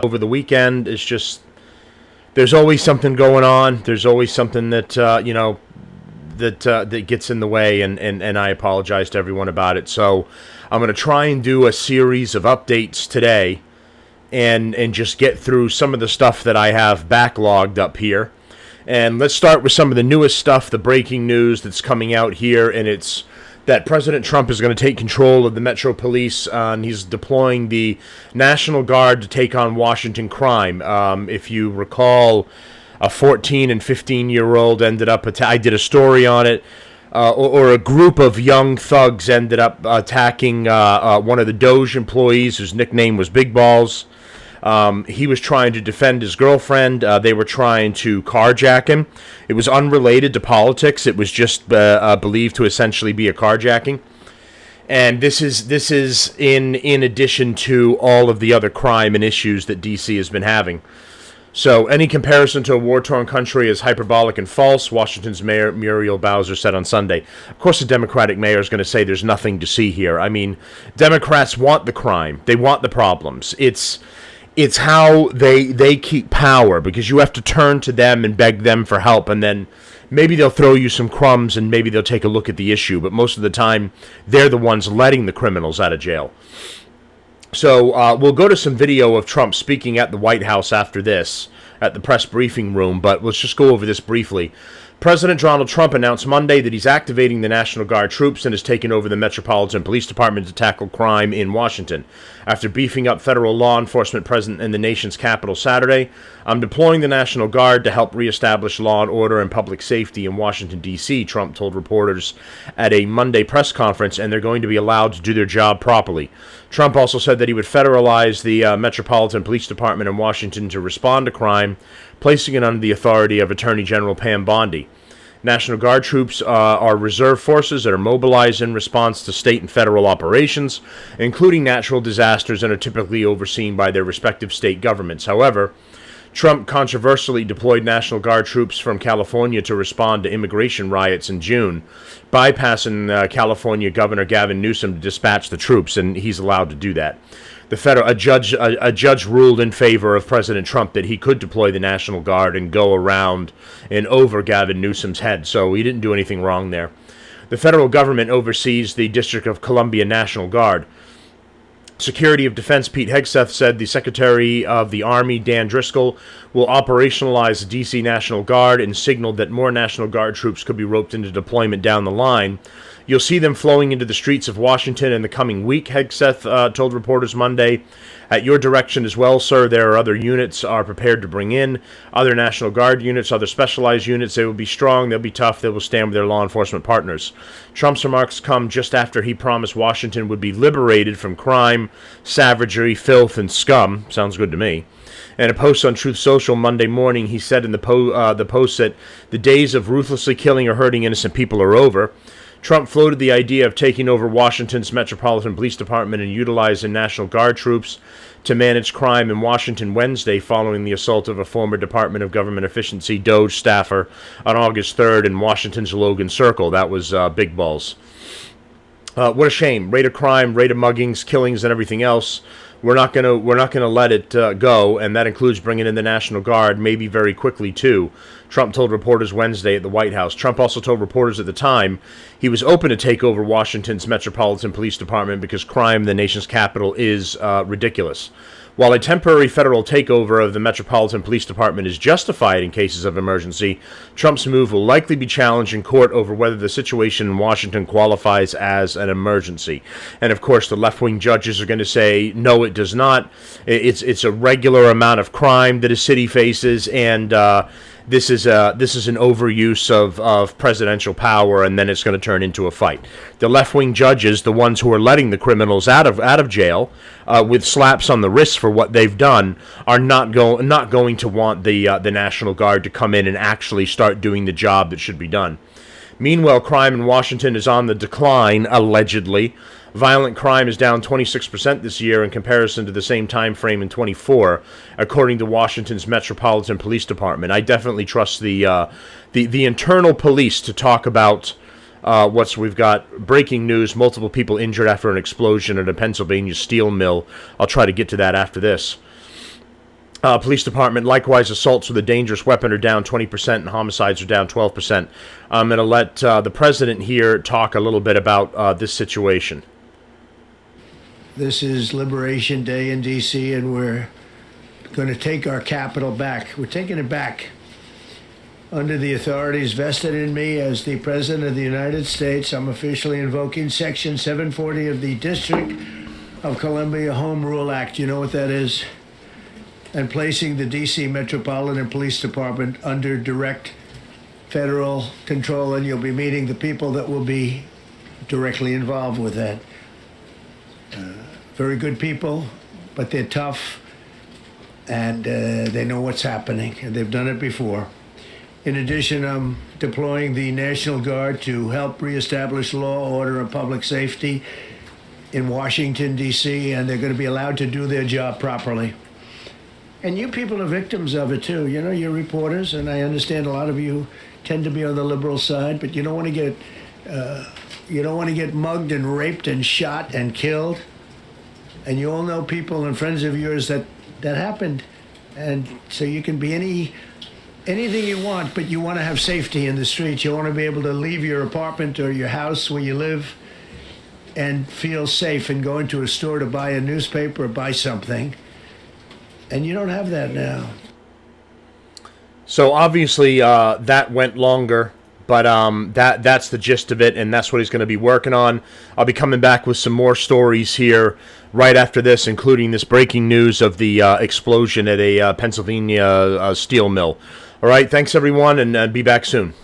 over the weekend. It's just there's always something going on. There's always something that that gets in the way, and I apologize to everyone about it. So I'm going to try and do a series of updates today, and just get through some of the stuff that I have backlogged up here. And let's start with some of the newest stuff, the breaking news that's coming out here, and it's that President Trump is going to take control of the Metro Police, and he's deploying the National Guard to take on Washington crime. If you recall, a 14 and 15-year-old ended up, I did a story on it, or a group of young thugs ended up attacking one of the Doge employees whose nickname was Big Balls. He was trying to defend his girlfriend. They were trying to carjack him. It was unrelated to politics. It was just believed to essentially be a carjacking. And this is in addition to all of the other crime and issues that D.C. has been having. So any comparison to a war-torn country is hyperbolic and false, Washington's Mayor Muriel Bowser said on Sunday. Of course, the Democratic mayor is going to say there's nothing to see here. I mean, Democrats want the crime. They want the problems. It's how they keep power, because you have to turn to them and beg them for help, and then maybe they'll throw you some crumbs and maybe they'll take a look at the issue. But most of the time, they're the ones letting the criminals out of jail. So we'll go to some video of Trump speaking at the White House after this, at the press briefing room, but let's just go over this briefly. President Donald Trump announced Monday that he's activating the National Guard troops and has taken over the Metropolitan Police Department to tackle crime in Washington. After beefing up federal law enforcement present in the nation's capital Saturday, I'm deploying the National Guard to help reestablish law and order and public safety in Washington, D.C., Trump told reporters at a Monday press conference, and they're going to be allowed to do their job properly. Trump also said that he would federalize the Metropolitan Police Department in Washington to respond to crime, placing it under the authority of Attorney General Pam Bondi. National Guard troops are reserve forces that are mobilized in response to state and federal operations, including natural disasters, and are typically overseen by their respective state governments. However, Trump controversially deployed National Guard troops from California to respond to immigration riots in June, bypassing California Governor Gavin Newsom to dispatch the troops, and he's allowed to do that. A judge ruled in favor of President Trump that he could deploy the National Guard and go around and over Gavin Newsom's head, so he didn't do anything wrong there. The federal government oversees the District of Columbia National Guard. Secretary of Defense Pete Hegseth said the Secretary of the Army, Dan Driscoll, will operationalize the D.C. National Guard and signaled that more National Guard troops could be roped into deployment down the line. You'll see them flowing into the streets of Washington in the coming week, Hegseth told reporters Monday. At your direction as well, sir, there are other units are prepared to bring in, other National Guard units, other specialized units. They will be strong, they'll be tough, they will stand with their law enforcement partners. Trump's remarks come just after he promised Washington would be liberated from crime, savagery, filth, and scum. Sounds good to me. In a post on Truth Social Monday morning, he said in the post that the days of ruthlessly killing or hurting innocent people are over. Trump floated the idea of taking over Washington's Metropolitan Police Department and utilizing National Guard troops to manage crime in Washington Wednesday following the assault of a former Department of Government Efficiency Doge staffer on August 3rd in Washington's Logan Circle. That was Big Balls. What a shame. Rate of crime, rate of muggings, killings, and everything else. We're not gonna let it go, and that includes bringing in the National Guard, maybe very quickly too. Trump told reporters Wednesday at the White House. Trump also told reporters at the time he was open to take over Washington's Metropolitan Police Department because crime in the nation's capital is ridiculous. While a temporary federal takeover of the Metropolitan Police Department is justified in cases of emergency, Trump's move will likely be challenged in court over whether the situation in Washington qualifies as an emergency. And of course, the left-wing judges are going to say, no, it does not. It's a regular amount of crime that a city faces, and this is an overuse of presidential power, and then it's going to turn into a fight. The left-wing judges, the ones who are letting the criminals out of jail with slaps on the wrist for what they've done, are not going to want the National Guard to come in and actually start doing the job that should be done. Meanwhile, crime in Washington is on the decline, allegedly. Violent crime is down 26% this year in comparison to the same time frame in 24, according to Washington's Metropolitan Police Department. I definitely trust the internal police to talk about we've got breaking news, multiple people injured after an explosion at a Pennsylvania steel mill. I'll try to get to that after this. Police department, likewise, assaults with a dangerous weapon are down 20% and homicides are down 12%. I'm going to let the president here talk a little bit about this situation. This is Liberation Day in D.C., and we're going to take our capital back. We're taking it back under the authorities vested in me as the President of the United States. I'm officially invoking Section 740 of the District of Columbia Home Rule Act. You know what that is? And placing the D.C. Metropolitan Police Department under direct federal control, and you'll be meeting the people that will be directly involved with that. Very good people, but they're tough, and they know what's happening, and they've done it before. In addition, I'm deploying the National Guard to help reestablish law, order, and public safety in Washington, D.C., and they're going to be allowed to do their job properly. And you people are victims of it, too. You know, you're reporters, and I understand a lot of you tend to be on the liberal side, but you don't want to get mugged and raped and shot and killed. And you all know people and friends of yours that happened. And so you can be anything you want, but you want to have safety in the streets. You want to be able to leave your apartment or your house where you live and feel safe and go into a store to buy a newspaper or buy something. And you don't have that now. So obviously that went longer, but that's the gist of it, and that's what he's going to be working on. I'll be coming back with some more stories here right after this, including this breaking news of the explosion at a Pennsylvania steel mill. All right, thanks everyone, and be back soon.